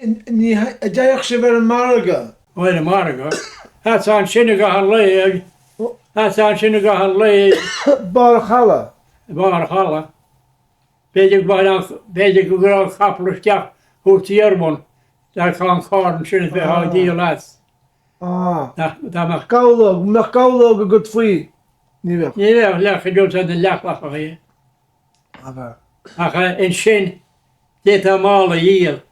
Ní a deach sé bhar an mhargadh. Bhfuil an mhargadh. That's an sin go an leis. That's an sin go an leis. Báir Chala. Bhar Chala. Beidir go gur capall isteach chóirsaí arbon. Dar chun cáirn sin bheith á Díol leis. Gáilóg a go faoi. Ní bheith. Ní bheith lech a dúirt an leachlach a chéad. ábhar. Ach in sin déit a mála díal.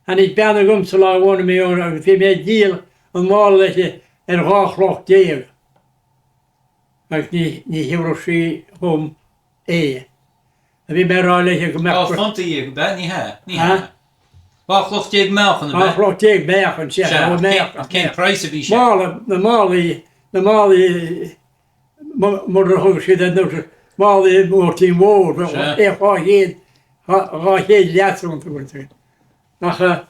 And it's beanna gumsa lá bhna mé agus bhí mé díal an mála leis ar gáchloch déag. Agus ní hiúr sí chum é. A bhí mé rá leis go meach. Fataí go be ní ha. Gáchloch déag meachan. Gáchloch déag meachan sé. Cén price a bhí sé. Na mála mar a thug siad an nuair mála mórtaí mór. É gá chéad leatrún tú bhaint. Ach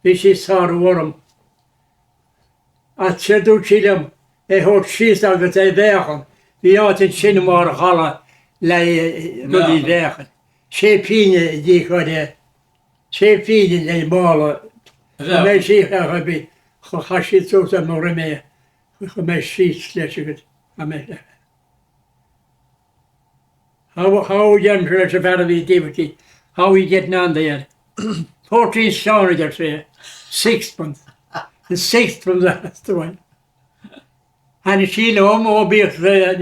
bhí sí sár bhorm. A tsedú tílam thórt síos agus é bhéchan. Bhí áit sin mar a chala le rudí bhéchan. Sé píine dí chuide. Sé píine le mála. Mé sí a bhí chaisiad túta mar mé. Chu mé síos leis agad. How young leis a bhena bhí débatí. How we getting on there? 14 stones, I'd say. 6 months. The 6th from the last one. And she know more beers there.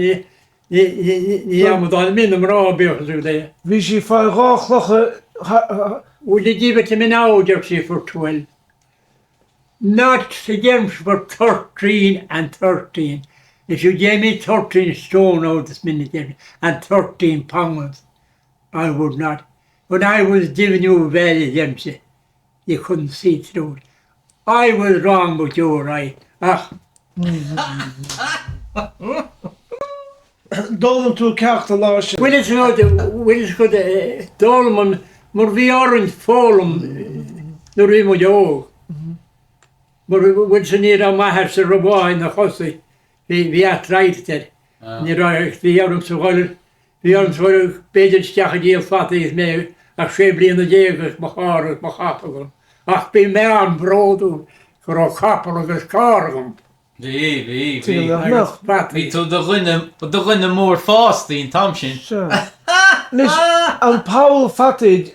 The Amazon min them raw beers there. Bhí sí fá gáchlocha. Would you give it to me now, Jersey, for 12? Not again for 13 and 13. If you gave me 13 stone out this minute and 13 pounds, I would not. When I was giving you value, Dempsey, you couldn't see through it. I was wrong, but you were right. Dólam tú ceachta lá sin. Will it's good, Dolman, mar bhí orange fólam na rí mo deog. Mar bhfuil san níor a maithir sa robáin na chosaí, bhí at ráitir. Ní ráich, bhí orm sa ghailr, bhí orm sa ghailr beidir steach a díal fataí mé, ach sé bliana déag mo cháir mo chapagam. Ach bí mé an bródú gur á capall agus cárgam. Bhí tú do ghine mór fástaí tam sin. Lis an Pádraig Fathaigh,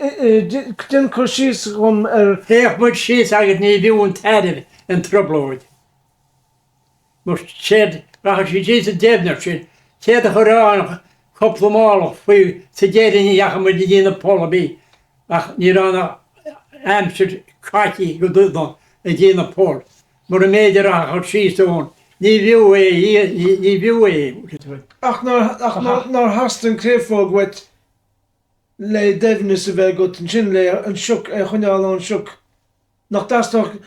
din chuir síos chum Féach muid síos agad ní bhíún taidir an troblóid. Mar siad, rachar sí dís a débnar sin, siad a churán coppla mála faoi sa déidir iach muid i dtíana póla bí. Ach ní rána amsir caithí go dúdan a dtíana póla. Mar a méidir rachar síos ón. Ní bhíú é. Ach nar hastan créfóg wet le defnis a bheith go an sin le an siúc chuneáil an siúc. Nach dasach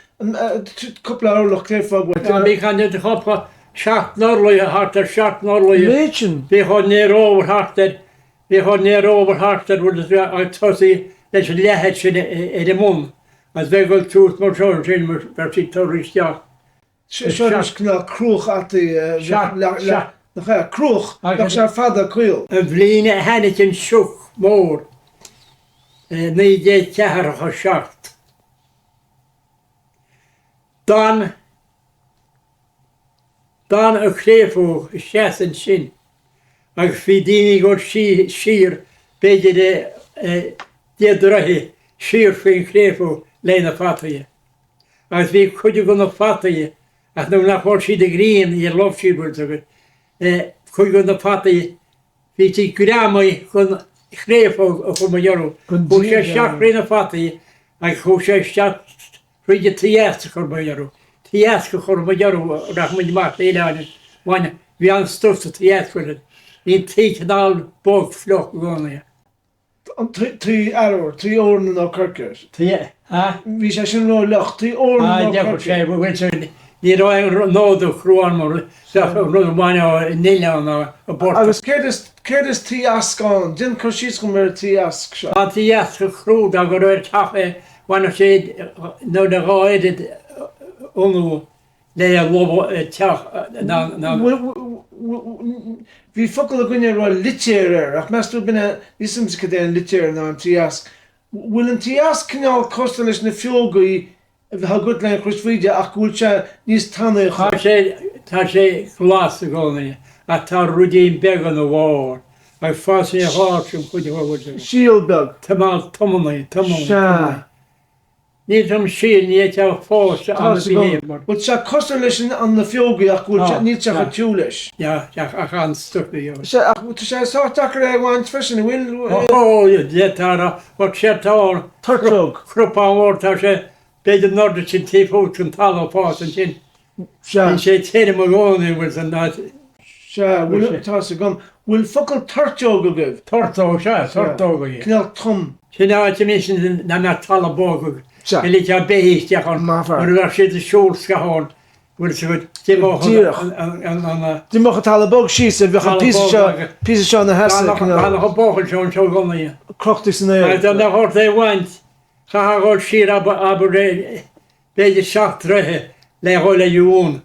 coppla árlach créfóg wet. Bhí chan de choppa 7 norlaí a hartar 7 norlaí. Méitin. Bhí chun néar óver hartar. Bhí chun néar óver hartar bhfuil a tosaí leis an lehead sin i mún. As bheith goil tús mar seoir sin mar sí toiristeach. Seoris cná cruach ati nach cruach nach sé fada cuil. A bhlíine hennig an siúch mór. Ní dé cehar a 7. Dan a chréfó seaan sin. Agus bhí daoine go sír beidir déadrathe sír faoin chréfó léna fataí. Agus bhí chuide go na fataí, ach nó nach hór siad a gríon i lofsíbúirt agad. Chuide go na fataí, bhí tí grámaí chun chréfó a chum a dhearú. Bú sé 7 réna fataí, ag chu sé 7 chuide tías a chum a dhearú. Tías go chum a dhearú rach muid mar éileáine. Bhaine, bhí an stuf a tías chuide. Bhí tí canál bóg floch gána. Trí arúir, trí órna ná curceir. Bhí sé sin nó lech, trí órna ná curceir. Bhfuil ní rá nódú chruáin mar rud bhaine níleán a bort. Agus céad is tí ascáin, din chuir síos go mar tí asc seo. Tá tí asc go chrúd a go raibh tafe bhaine sé nó de gáidir unú le a lobo teach. Bhí focail a gine rá litéir ach meas tú bine isams go déan litéir ná an tí asc. Will an tí as cinál costa leis na fiógaí a bheit gut le chruismhíide ach bhfuil se níos tanna Tá sé glas a gána a tá rudín began ó bhár ag fásin a háirtrim chuide bhhaid. síalbeg. Tamal tomannaí, Se. Ní am síl ní te fáiste an bhíhémar. Bhfuil se costa leis an na fiógaí ach bhfuil se níl se tú leis. Ja, ach an stupi. Ach bhfuil se sáteachar é bháin fesin bhfuil Ó, détára, bhar sé tá tartóg. chrúpáhór tá sé beidir norda sin tífút an talpá an sin. Se. sé téine mar gána bhfuil an ná Se bhfuil tá sa gom. Bhfuil focail tarteog a gibh. tortó se, tortóga. Cinál tom. Sin áte mé sin na me talbóga. Se. Ilí te béhisteach an mBarr. mar bhar sé a siúlscaáin bhfuil se go Díolch. an Dí mo talbog síos a bheitcha pí seo na heasa go bóchail seún seo gonaí. crochtta san é. Dan na hort é bhaint chaáil sir aber beidir seach trethe le háil le dún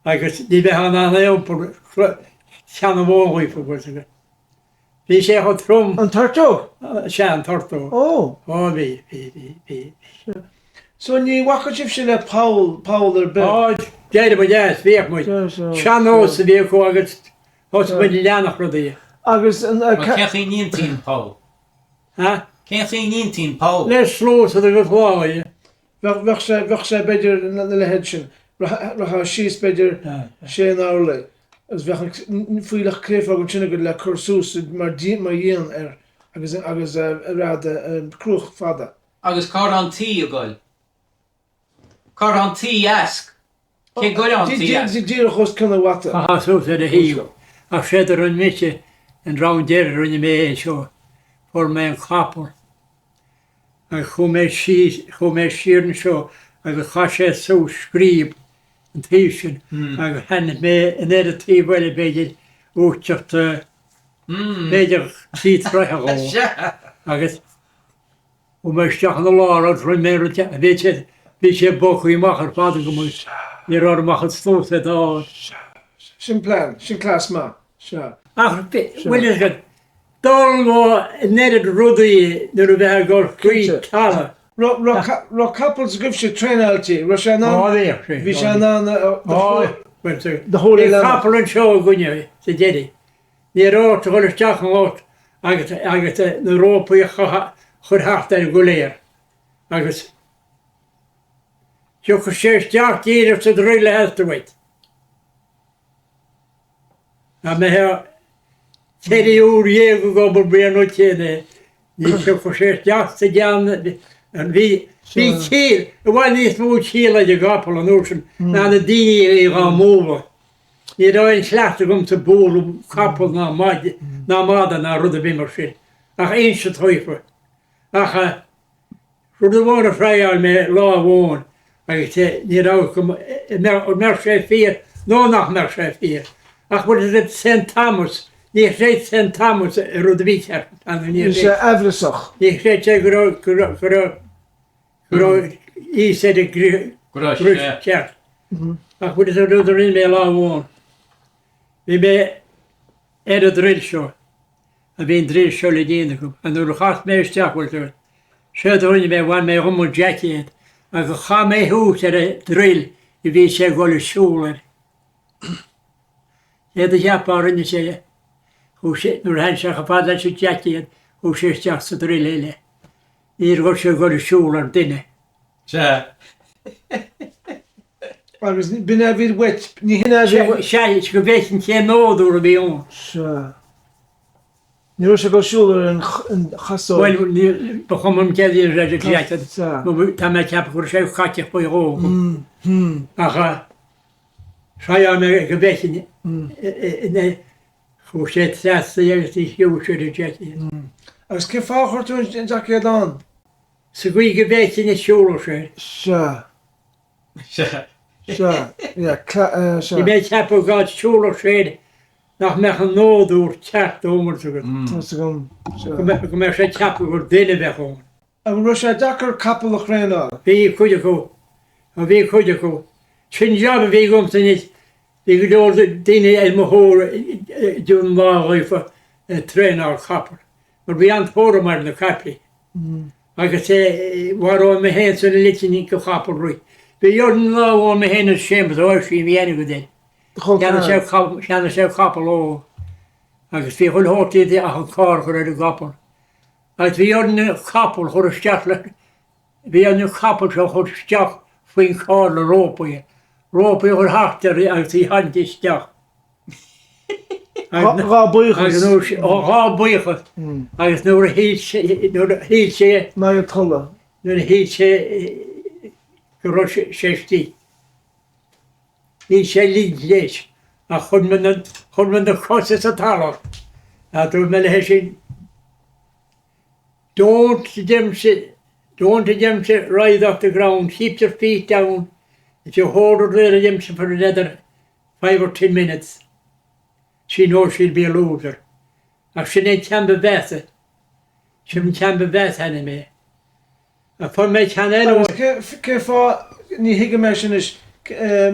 agus ní bheith an éompur seanna bhógaí fa bhil. Bhí sé chu trom An tarteog? se an tortó. Ó. Ó bhí. So ní wacha sin le Paul ar be. Á déidir ba déas bhíoh mu. Seanó sa bhí chu agus hos mu leannach rudaí. Agus an Ceachí níontín Paul. Ha? Ceachí níontín Paul. Leis slós a go bháil. bheith sé beidir na lehéid sin. Ratha síos beidir sé an ála. Agus bheith fuileach créfa go sinna go le chusús mar dhéan agus rád cruach fada. Agus cá an tí a gáil. Cá an tí easc. Cé gáil an tí easc. Dír chus cynna wata. Sús a híú. A séidir an mite an rán déir rinne mé seo for mé an capall. A chu mé síirn seo agus cha sé sú scríb an tí sin agus henne mé in éidir tí bhile beidir úteach beidir tí treithe gá agus ó mé steach an lá rin mé bhí sé bochaí machar fáda go mu ní rá machchad stós á. Sin plan, sin clás má. Se. Ach, bhfuil go dul má neidir rudaí nuair a bheith gur chuí talamh. Rá capalls gibh sé Traenáiltí, Rá sé ná bhí sé ná The Holy Land. Capall an seo gunne sa déidir. Ní ráit a chuir teach an áit agus na rópaí chur hecht ar go léir. Agus Tucha sé teach díidir sa réile heiltarhaid. A me téirí úr dhéag go bar blian ó téine. Ní tucha sé teach sa dean an bhí chéad, bhhail níos mú chéad a gapall an úsin ná na daoine é gá móha. Ní ráin sleachta gom sa bóla capall ná máda ná rud a bhí mar sin. Ach aon se thoifa. Ach rud a bhór a Traenáil mé lá bháin agus ní rá mer sé fír, nó nach mer sé fír. Ach bud it St. Thomas, ní sé St. Thomas a rud a bhí sé. Ní sé efrisach. Ní sé sé go í sé a grúis ceart. Ach bud a rud a rin mé lá bháin. Bhí mé a drill seo, a bhíon drill seo le déana go, an nuair a chas mé isteach bhfuil tuair. Sé dhuine mé bhain mé rumú Jackiad, a go cha mé hús ar a drill I bhí sé go le siúlair. Sé a cheapá rinne sé, nuair hen se chapáda sé Jackiad, ó sé isteach sa drill éile. Níor go sé go le siúlair duine. Se. Agus bin a bhír wet, ní hinna Se go bhéicin sé nádúr a bhíón. Se. Ní sé go siúlar an chasó. Bhil ba chum céadí réidir cléitad. Tá mé ceappa gur sé chaiteach ba ró. Ach Sá mé go bhéicin chu sé testa dhégus í hiú sé a Jackiad. Agus cé fáchirtún in Jackiad an? Sa gí go bhéicin is siúla sé. Se. Se. I mé ceappa gáid siúla sé nach meach an nádúr teach dómar go. Go mé sé ceappa gur duine bheitón. A ru sé dachar capall a Traenáil. Bhí chuide go, a bhí chuide go. Sin job a bhí gom san is, bhí go dóir duine é mothór dún mághaifa Traenáil capall. Mar bhí an fóra mar na capaí. agus war ó me hen san litin go capall rui. Be jordan lá ó me hen sémas ó sí vi go den. Seanna sé capall ó. Agus fi chull hótí a an cá chu a gapal. Agus vi jordan capall chu a steach le. Vi an capall se chu steach faoin cá le rópaí. Rópaí chu hartar agus í handi steach. Rá buchas. Rá buchas. Agus nuair a híl sé Na a tolle. nuair a híl sé go rá sétí. Híl sé líd leis a chun man na chosas a talach. A dú me le sin don't them sit right off the ground, keep your feet down. If you hold her there Jimson for another 5 or 10 minutes, she knows she'll be a loser. If she ain't can be better, she can be better anyway. If I make an anyway. Kefa ni hige mesin is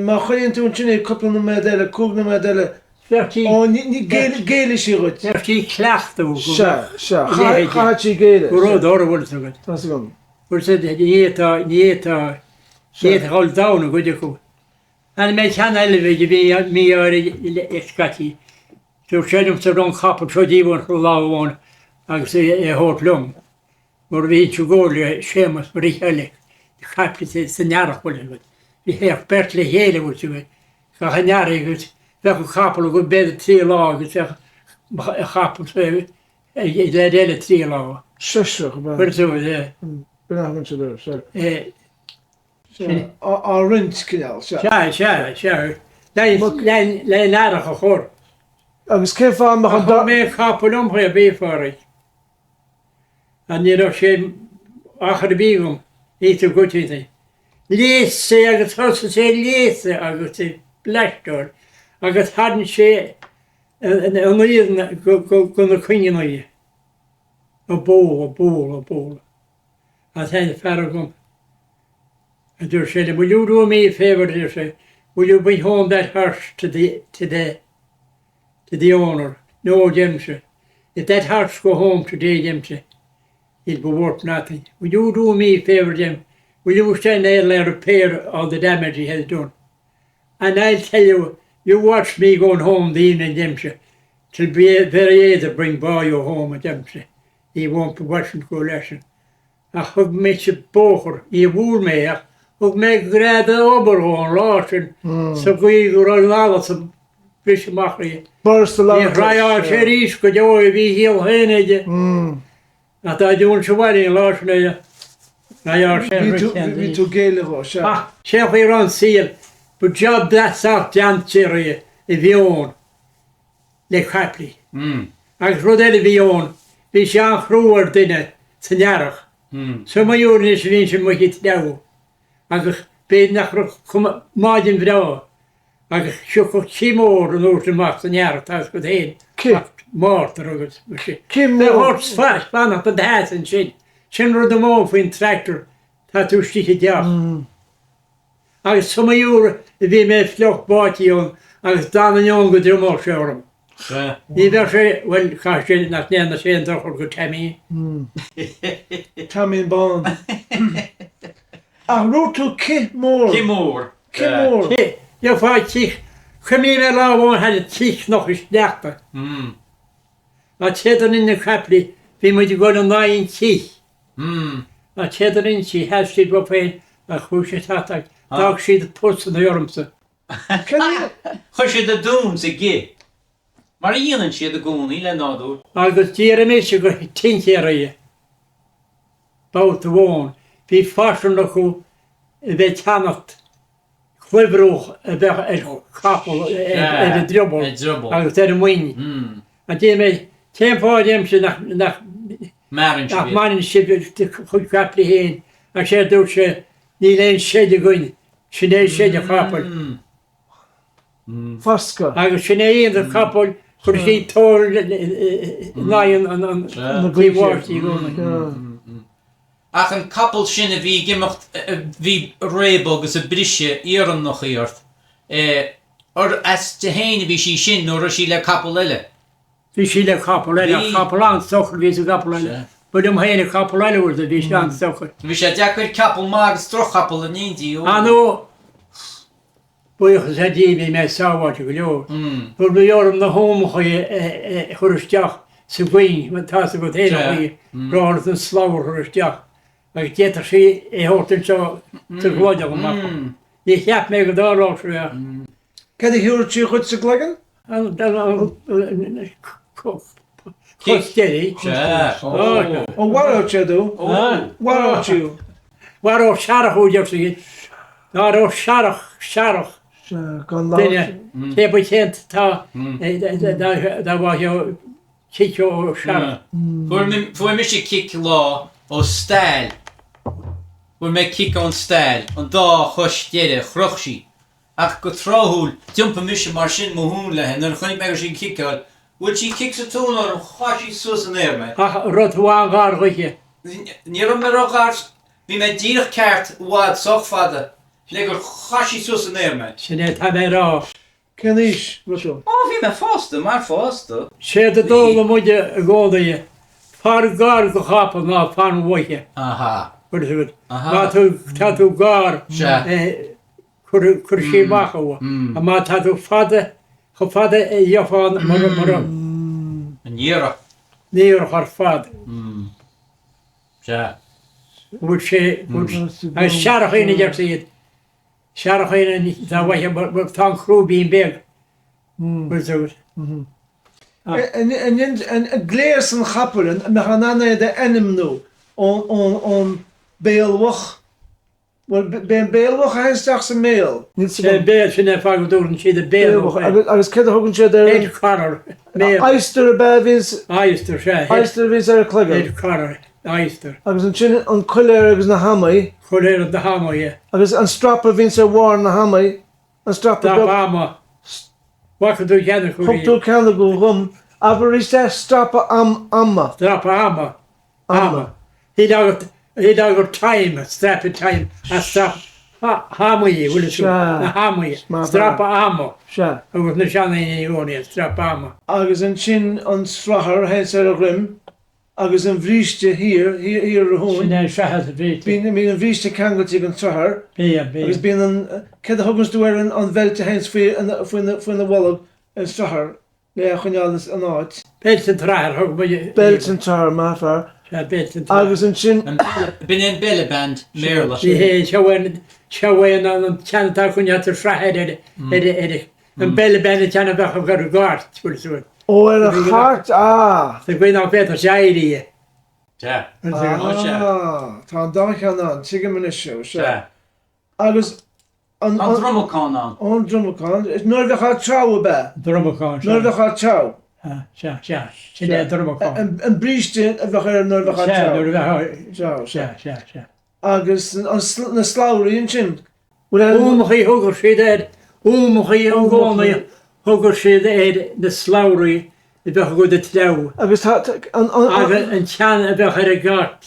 ma choin tú sinna couple na medile, cúg na medile. Ó ní géile sí rut. Tí cleachtú. Chaití géile. Go ród bhil tú go. Tá gom. Bhil sé níta hall down go go. An me can elevate mí ar scatí. Tú sénum sa rong capall tro díbun chu láháin agus hót lum. Mar bhí tú ggóla sémas mar heile. Chapli sa nearach bhil go. Bhí héach bert le héile bhil tú go. Cha nearach go. Bheach an capall go bed 3 lá agus capall le eile 3 lá. Sesach ba. Bhil tú go. Benachman se there, sir. Á Rinn cinál, se. Se. Le nearach a chór. Agus Kefa ma Tá mé capall a béfáraigh. A ní sé achar bígum í tú gotíí. Lís sé agus thosa sé léise agus sé bleistóir. Agus hadn sé an íon go na cuinenaí. A ból. A then fergum. And they said, will you do me a favour? They said, will you bring home that horse to the owner? No, Jim said. If that horse go home today, Jim said, it'll be worth nothing. Will you do me a favour, Jim? Will you stand there and repair all the damage he has done? And I'll tell you, you watch me going home the evening, Jim said. It'll be very easy to bring boy home, Jim said. He won't be watching go lesson. A hug me se bóchar í bhúr méach, hug me gráda oberhón lásin, sa gui go rá lála sa bris machri. Boris the Í rá sé rís go deoir bhí híal héneide. A tá dún se bhaí lásin éide. Rá sé Bhí tú géile go, se. Sé fí ran síl, bu job that south deantaí I bhíón le chapli. Agus rud eile bhíón, bhí sé an chrúar duine sa nearach. So my is vín sem mu hit da. Agus be nach máin vrá. Agus siúch chimór an úr macht an jaar tá go héin. Mátar agus. Kim hort fas fanach an hat an sin. Sin ru am mó faoin tractor tá tú stiche deach. Agus so úr bhí mé floch bátíún agus dan an go drumá sem. Ní bhe sé bhfuil cha sé nach néanana sé an dochar go temí. Tamín bán. A rú tú Cimór. Jo fá tíich chumí me láháin had tíich noch is neachta. A chéad in na capli bhí muid go an 9 tíich. A chéad in sí head siad go féin a chuú sé táteach. Dag siad pus an ormsa. Chu sé de dún sa gé. Mar íanann siad a gúnaí le nádúr. Agus díar mé se go tintéir bát a bháin. Bhí fasan nach chu bheith teannacht chluibrúch a bheith capall a dribble agus ar an mhaoine. A dé mé téimpáidéim se nach marin si chuid capli héin a sé dúirt sé ní léon séad a gcuine sin é séad a capall. Fasca. Agus sin é íon a capall chur sí tóir náin an gríomhhairtí gúna. Ach an capall sin a bhí gimacht bhí réib agus a brise íoran nach íort. Or as de héine bhí sí sin nóair sí le capall eile. Bhí sí le capall eile, capall an sochar bhí a capall eile. Bud héanana capall eile a bhí an socha. Bhí sé deacuir capall mágus troch capall a nídí. Anú buchas a díbhí me sáháte go leor. Bud bhí orm na hómacha chuiristeach sa bhain, tá a go héanaí rána an sláhar chuiristeach. Agus détar sí hótain seo tar gháide go mar. Ní cheap mé go dárá ré. Cad a hiúir tí chud sa glegan? Costéí. Ó wará teadú? Wará tú? War ó searachú deach sa gid. Dá ó searach. Gan lá. Duine té ba chéint tá dá bhaitheo chicho ó searach. Fuair mi sé kick lá ó stáil. Fuair mé kick an stáil, an dá chus déire chrochsí. Ach go tráthúil, tiompa mi sé mar sin mo hún le, nar chunig me sin kickáil. Bhfuil sí kick sa tún ar an chaisí sus an éirme. Ach rotháin gár chuige. Ní an me rogárs, bhí me díach ceart bhád soch fada, le gur chaisí sus an éirme. Sinné tá mé rá. Canis, Russell. Bhí me fásta, mar fásta. Sé a dóla muide a gádaí. Far gár go chapa ná fan bhaithe. Aha. Má tú gár chur sé macha bh. A má tá tú fada chu fada dheofáin mar An díra. níor chu fad. Se. Bhúd sé agus searachéine deach iad. Searachéine tá bhaithe tá chrúbín beg. En gléas an chapelen, me gaan aan de enim nu, on beelwach. Wel, ben beelwach hij straks een mail. sé béir sin é fá go dúrann siad a béal. Agus kid hogen sé er. Éidir carar. Eister bevis. Eister sé. Eister vis er klugger. Éidir carar. Eister. Agus an chin an kuller agus na hamai. Choléir de hamaí. Agus an strapper vins er war na hamai. An strapper. Dá ama. Wacha dú cheanna Hop tú can go rum. Aber is that strapper amma. Strappa ama. Ama. Hí agur time, strappa time. A strap hamaí, bhfuil sú. Na hamaí. Strappa ama. Se. Agus na seanna í óní, strappa ama. Agus an chin an strachar hens er a grim. Agus an vrieste hier a hoon. Sin é seaithe a bhí. Bín an vrieste can go tí an strachar. Bí. Agus bín an cad hogans tú an velte hens fuin the wallag an strachar. Le a chunealas an áit. Belt an tráir, thug bud. Belt an tar mafar. Belt an tráir. Agus an chin. Bin in belleband, Mionlach. Bhí hé sehain an teannatá chuneat ar srahead an belle benne teanna bhecha gur a gáirt, bhfuil sú. O er a chart, Sa gcuin á betar séirí. Se. Tá an dachan an, tige man isio. Agus An drumacán an. an drumacán, is nuair bhecha trau a be. Drumacán. Nuair bhecha trau. Sin é drumacán. An bríste a bhecha nuair bhecha trau. Se. Agus na sláirí an sin. Úmachaí thugur siad éad, úmachaí an gánaí thugur siad éad na sláirí i bhecha go de treu. Agus Agus an tean a bhecha ar a gart.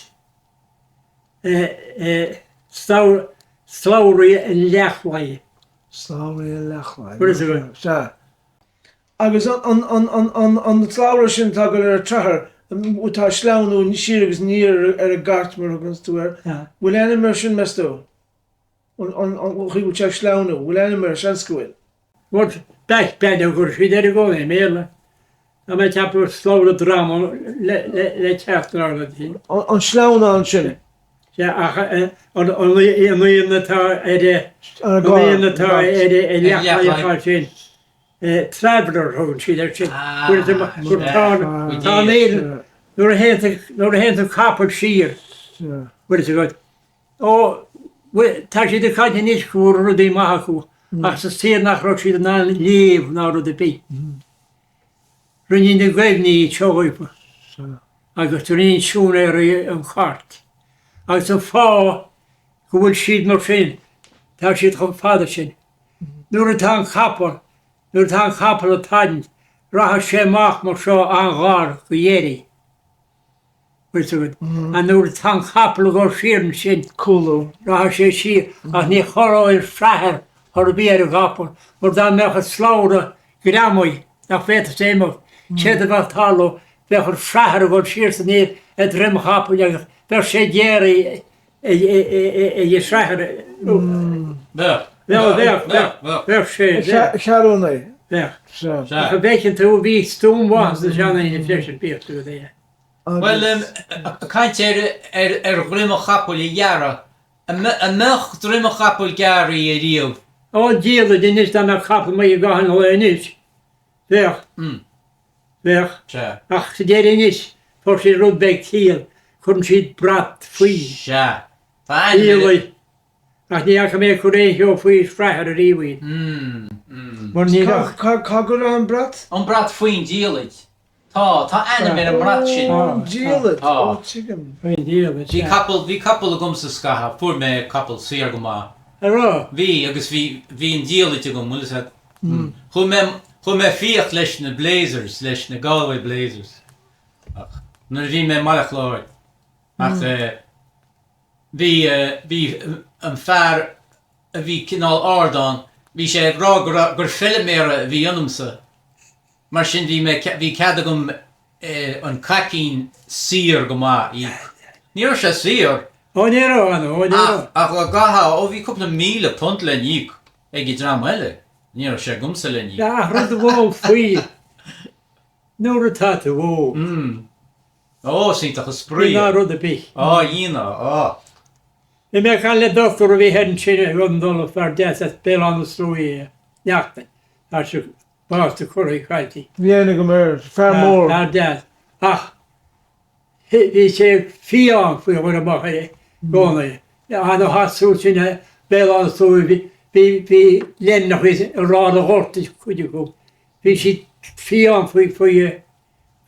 Sláirí an leachhaid. Sláirí a lechhaid. What is it? Se. Agus an sláirí sin tá go ar a trachar, utá sláánú ní siar agus níor ar a gart mar agus tú ar. Bhfuil enimir sin mestó? An chuú te sláánú, bhfuil enimir sin scoil? Wat bech benne gur siad ar a gána méle. A me teapú sláir a drama le teachtar le tí. An sláánú an sin? An líonatá líonatá leachhaid sin. Traveler thugn siad ar sin. Tá méad nuair a héanta capall sír. Bhfuil is go. Ó tá siad a caiite níos chóir rudí maithachú. Ach sa tíad nach rog siad ná léomh ná rud a bí. Rinne na ghaimhníí teoipa. Agus tú rinne siún ar an chart. Agus an fá go bhfuil siad mar sin. Tá siad chun fada sin. Nuair atá an capall, nuair atá an capall a taidint, ratha sé amach mar seo an ghar go dhéirí. Bhfuil is go. A nuair atá an capall go síran sin. Coolú. Ratha sé sí ach ní choráil freathir ar a bí ar a capall, mar dá mecha sláire go ramoid nach féta sémach, chéad a bheith talú bheith frahar go siir san éir a drim chapall agus bheith sé déir i srahar. Bheith sé. Searóna. Bheith. A bheitcin tú bhí stúmhás na seanna í fleisir bíocht tú é. Well, caint ghrim capall I Gearr. A mech ghrim capall Gearr I Díol. Ó Díol din is dan a capall mai gahan ó inis. Bheith. Bheith. Ach sa déir inis, fór sé rudbeg tíal, chun siad brat faoi. Se. Díol. Ach ní ach mé churéithio faoi frahar a ríomhaid. Cá gur an brat? An brat faoin Díolid. Tá anna mé an brat sin. Díolid? Ó, chicken. Bhí capall a gom sa scaha, fuair mé capall siar go má. Ará? Bhí agus bhí an Díolid a gom, mulas het. Chun mé fíocht leis na Blazers, leis na Galway Blazers. Nuair bhí mé malach láir. Ach bhí an fear a bhí cinál ardán, bhí sé rá gur filmére bhí anamsa. Mar sin bhí cad agam an cacín sír go má. Níor sé sír. Ó níró anna, ó níró. Ach le gaha ó bhí cúpla míle punt le níc ag I drám eile. Níor sé gumsa le níc. Ja, rud bhó faoi. Nuair a tá tú bhó. Ó, sínta chu sprí. Ná rud a bí. Ó, ína, ó. I mé can le doctor a bhí hen sinna rundol far deas as Pléann slúí neachta. Tá se básta chuirí chailtí. Bhíanana go mar fear mór. Tá deas. Ach, bhí sé fián faoi bhfuil amach gcóna. Anna hasú sinna Pléann slúí bhí lennach rá a horta chuide go. Bhí si fián faoi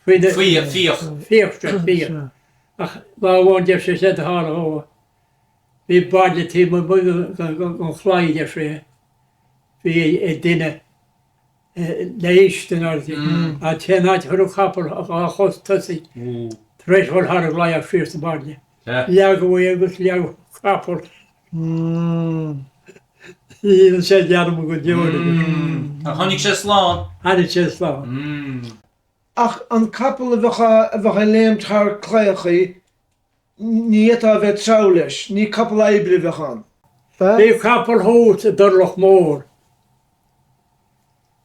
fíochtra bhí. Ach, bhhain de sé sé a hála hóa. Bhí baile tí go chláid de sé. Bhí duine leis den ortí. A téanaid chuú capall a chos tusaí. Treis bhil thar a bhlaid fríos na baile. Leag go bhfuil agus leag capall. Í sé dearm go deúir. A chonig sé slán. Hannig sé slán. Ach an capall a bheitcha léim tar chléochaí, ní a bheith trá leis, ní capall éibre bheitchan. Bhí capall hót a dorlach mór.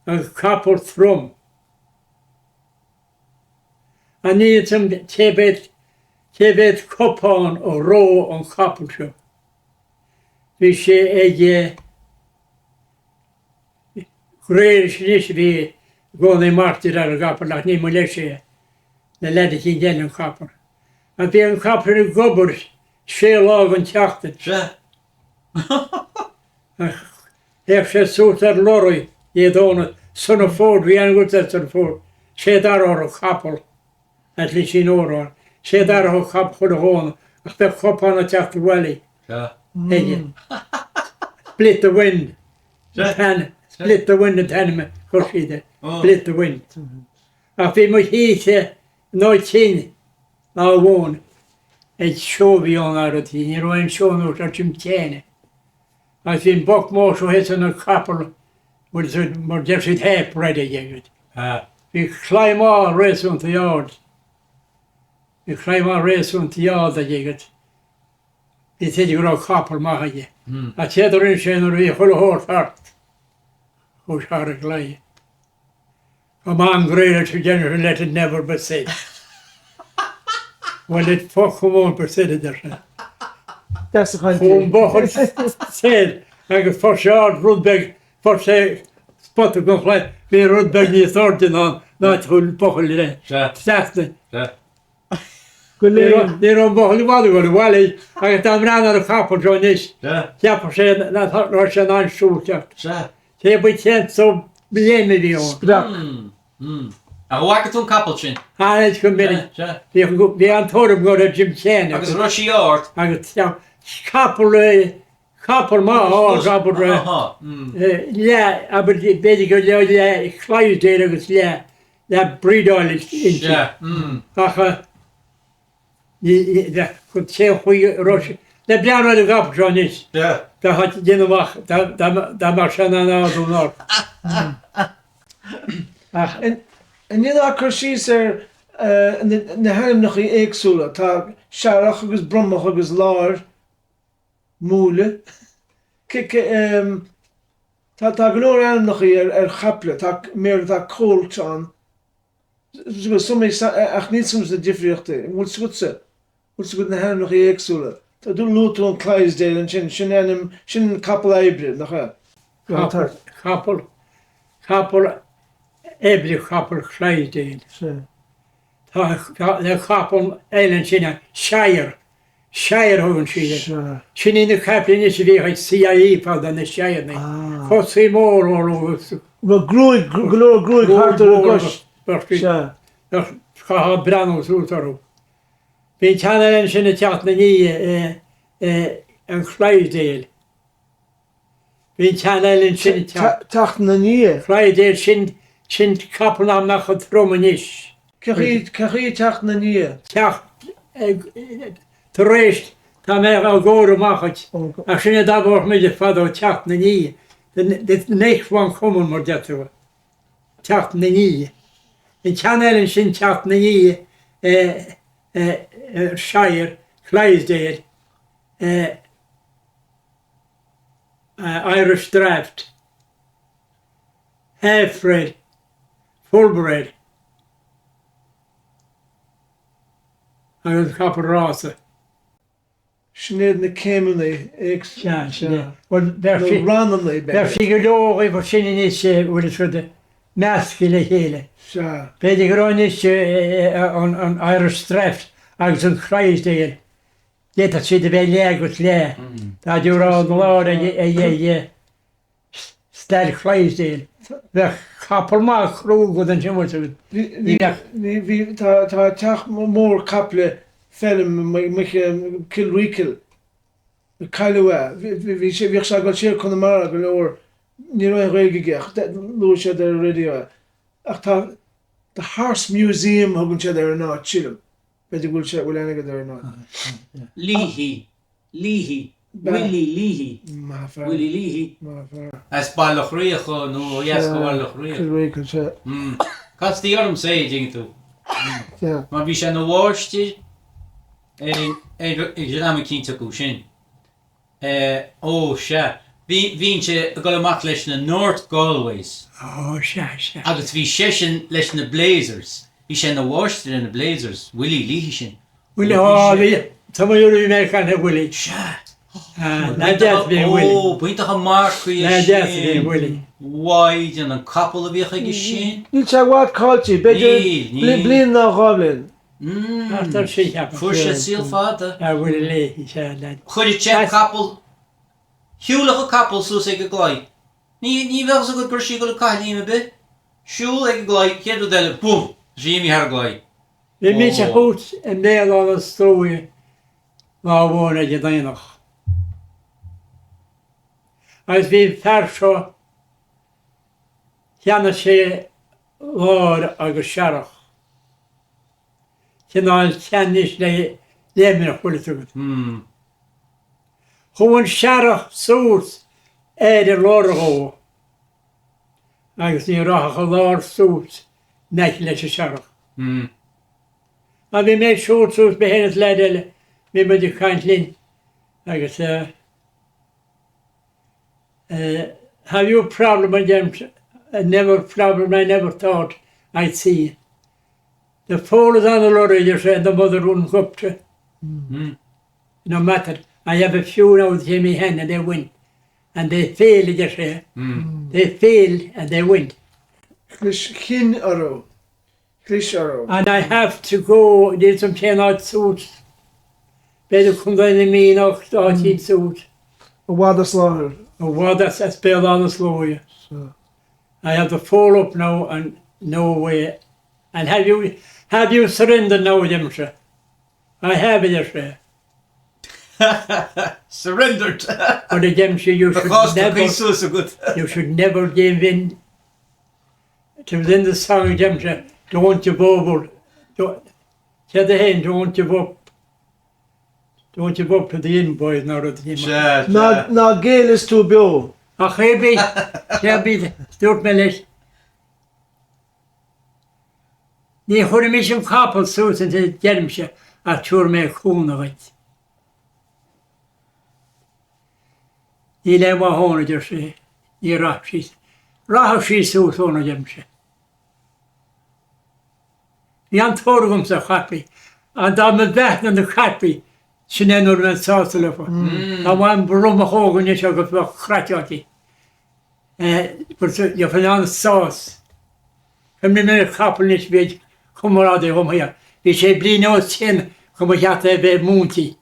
An capall thrum. A ní tam tebet copán ó ró an capall seo. Bhí sé ag gréir sin bhí gcónaí martir ar a capall ach ní mo leis sé na leidir cin déanam an capall. A bhí an capall i gobar sé lág an teachtain. Se. Ech sé sút ar loraí I dóna sunna fód, bhí an gúta sunna fód. Sé dar ar a capall, at lí sin órán. Sé dar ar a capall chud a hóna, ach be chopán a teachta bhelaí. Se. Ege. Split the wind. Split the wind and tanime, chursíide. Split the wind. Ach bhí mu híte nóid sin ná bhón. Ag seóbhí an ar a tí, ní roi'n seónúir ar tim téine. Ach bhín boc mór so het an a capall, mar deir siad hép reide dhéagad. Bhí chláimá réasúnta iard. Bhí chláimá réasúnta iard a dhéagad. Bhí teidir go rá capall maithaige. A téidir sin ar bhí chula hór hart. Chus ar a gléi. A man gréile to general let it never be said. Well, it fuck come on per said there. That's the kind Home bochel said, agus for shard Rudbeg for say spot to go fly. Be Rudbeg ní sortin on not hul bochel le. Safte. They're on bochel go wally. I got ran out of capall join this. Yeah, for say that Russian on shoot. Say we can't so be maybe on. A bhhacha tún capall sin. It's committed. Bhí an-tóir go a Jim Chen. Agus Rushi ort. Agus capall má capall le aber beidir go le chláid déir agus le brídáil in. Acha chun sé chuí Rushi. Le blean a capall John is. Tá hat déanamach dá mar sin an áú ná. And Eanach chur síos na hAirne í éagsúla tá searach agus brumach agus lár múla tá glór Eanach í chapla tá mér tá cóilteán sumé ach ní sum na difriochta bhfuil scout na hAirne í éagsúla tá dú lútú an Clydesdale an sin capall ébre nach capall ébre capall Clydesdale. Tá capall éileann sinna Shire thugann siad. Sin na caplainn is bhí CIA fad an na Shire na. Chosaí mór ó glór hartar agus Cha branús útarú. Bhín teann sinna teach na ní an Clydesdale. Bhín teann sinna teach na ní. Clydesdale sin capall am nach chud tromanis. Caí teach na ní. Teach tar réist tá mé a ggóir amachchait a sinna dabhar méidir fad ó teach na ní. Néicháin chumann mar deú. Teach na ní. Bhín teann sin teach na ní Shire, Clydesdale, Irish Draft, Halfred, Fullbred, agus capall Snéad na céimnaí randomly. Bheith fi go leor bhar sin is bhfuil is meascail le chéile. Beidir go raibh is an Irish Draft agus an Clydesdale. Déta siad a bheith leagat le. Tá dú rá an láir a Stair Clydesdale. Bheith capall má chrú go an simmúil. Tá teach mór capla film Kilrícil Caillimh bhí se go siar chun mar go leor ní raibh réigeach lu sé ar radio ach tá the Horse Museum thugann sé ar ná Chilm beidir bhfuil sé bhfuil aige ar ná Líhí Willy Líhí as bailach riacha nó yes go bailach riacha Kilrícil sé Cas tí orm sé ding tú má bhí sé na bháiste ag am cínta go sin ó se bhín sé go amach leis na North Galways agus bhí sé sin leis na Blazers bhí sé na bháiste na Blazers Willy Líhí sin tá mé mé can Willy na death bhí Willy buintach mar chuí na death bhí Willy waid an capall a bhíoch ag sin Níl se bhhad cáilte beidir blian ná gháblin tar sé fuair sé síl fada bhfuil le se chuidir te capall hiúlach a capall sús ag go gláid ní bheith a go gur sí go le caiithníime be siúil ag go gláid céadú deile bum Jimmy ar gláid Bhí mé se hút an déal an stói lá bhna de daanach. Agus bhí fear seo cheanna sé láir agus searach. Cheannáil cheannis le léimena chuirla tugad. Chúin searach sús éidir láirthó agus ní racha láir sús neic leis a searach. A bhí méid siúsús behénas leile bhí muidir chaint linn agus have you a problem again? Never problem I never thought I'd see. The fall is on the lorry, you said the mother wouldn't go up to. No matter. I have a few now with Jimmy Hen and they win. And they fail, you say. They fail and they win. And I have to go, there's some 10 odd suits. Better come down to me now, 18 suits. What a slaughter. What that's a spell on the slow way. I have to fall up now and no way. And have you surrendered now, Jim? I have it, sir. Surrendered. But again, you should never give in. To within the song, Jim, don't you bubble. Don't the hand, don't give up. Don't give up to the boys now at the end. Now Gail is too bio. Ach, Herbie, stort me leis. Ní chuir mí sem capall súsan de Gaillimh a túr mé cúna bhaid. Ní le má hóna idir sé, ní rah sí. Rah sí súsóna Gaillimh. Ní an-tóir gom sa chapaí. An dá me bheithna na chapaí sin enúr me sásta le fa. A bhain brum a hógan is a go bheith chraiteátaí. Ja fan an sás. Fem ni mer capall nis byd comhrá om hér. Vi sé blin á sin kom að hjata be múnti.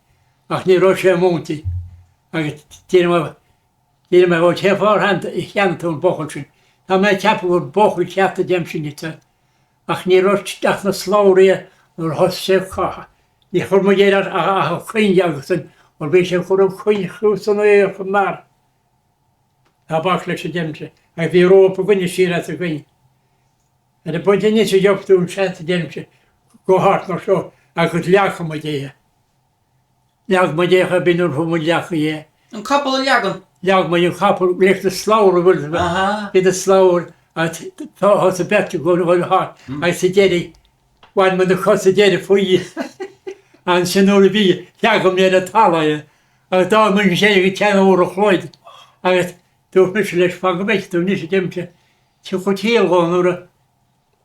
Ach ni roche múnti. Ag til ma var tefar hand hjantun bocholsin. Ta me kapur bochol hjata demsinita. Ach ni roche dachna slaurie nur hosse kha. Ni forma gerar a kvinjagsen og vi sé for kvinjusun og mBarr. A bachleg sé demse. Ag vi ropa gunni síra til kvin. En de bwyd yn eisiau job dwi'n set y Gaillimh go hart nog so a gwyd liach am oedea. Liach am oedea cha byn nhw'n hwm liach o ie. Yn capall liagan? Liach ma yw'n capall lech y slawr o gwrdd. Bydd y slawr a hos y bet yw gwrdd o'n hart. A sy'n gedi, wan ma'n chos y gedi ffwy. A'n sy'n o'r fi, liach am nid y tala ie. A da ma'n sy'n ei ten o'r o chlwyd. A dwi'n mysio leis fag o beth dwi'n eisiau Gaillimh. Ti'n chwyd hil gwan o'r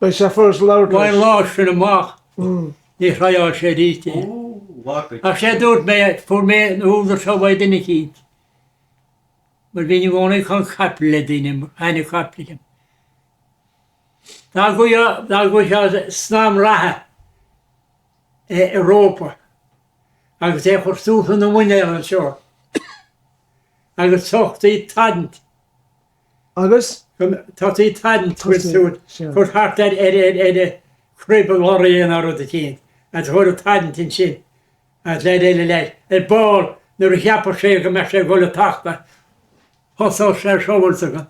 By Shaffer's loud. Mae'n los yn y mach. Ni rhai o sy'n ryti. A sy'n dod me, ffwr me nhw'n o'r sylwaid yn y cyd. Mae'n fi'n yw o'n eich o'n capall edrych yn hyn y capall. Da gwy snam raha Europa. Ac eich o'r stwff yn y mwynhau yn sio. Ac y socht i tant. Agus? Tot i tant gwrthwyd. Gwrth hart crib y lori yn ar oedd y cyn. A dwi'n y tant yn sy'n. A leid. Y bol, nyr y chiap o seg y mesau gol y tachta. Hoso sy'n siofol sy'n.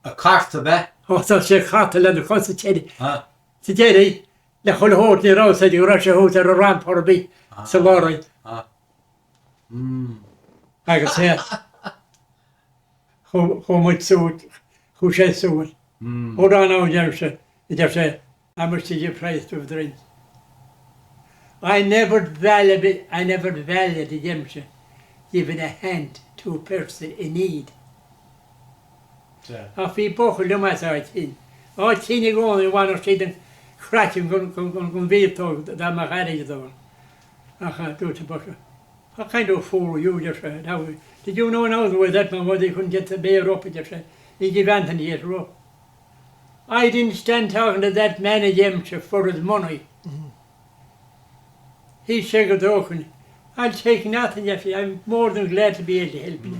Y cart o be? Hoso sy'n chatal yn y chos y tedi. Sy'n tedi, le chwl hod ni rawr sy'n rhaid sy'n hwt ar y ramp o'r bi. Sy'n lori. Agus hyn. Chwmwyd sŵd. Chwysau sŵd. O ran o'n Gaillimh. Ydych chi, am ysdi di praeth dwi'n drin. I never valued the Gaillimh giving a hand to a person in need. A fi bochol ymas o'i tîn. O'i tîn I gôn I wan o'r tîn yn chrachyn gwn fytog da machari ydw. Ach, dwi'n ti'n bochol. What kind of fool you just said? Did you know now the way that man was they couldn't get the bear up at your said? He gave Anthony his rope. I didn't stand talking to that man of Gaillimh for his money. He said, I'll take nothing, Jeffrey. I'm more than glad to be able to help you.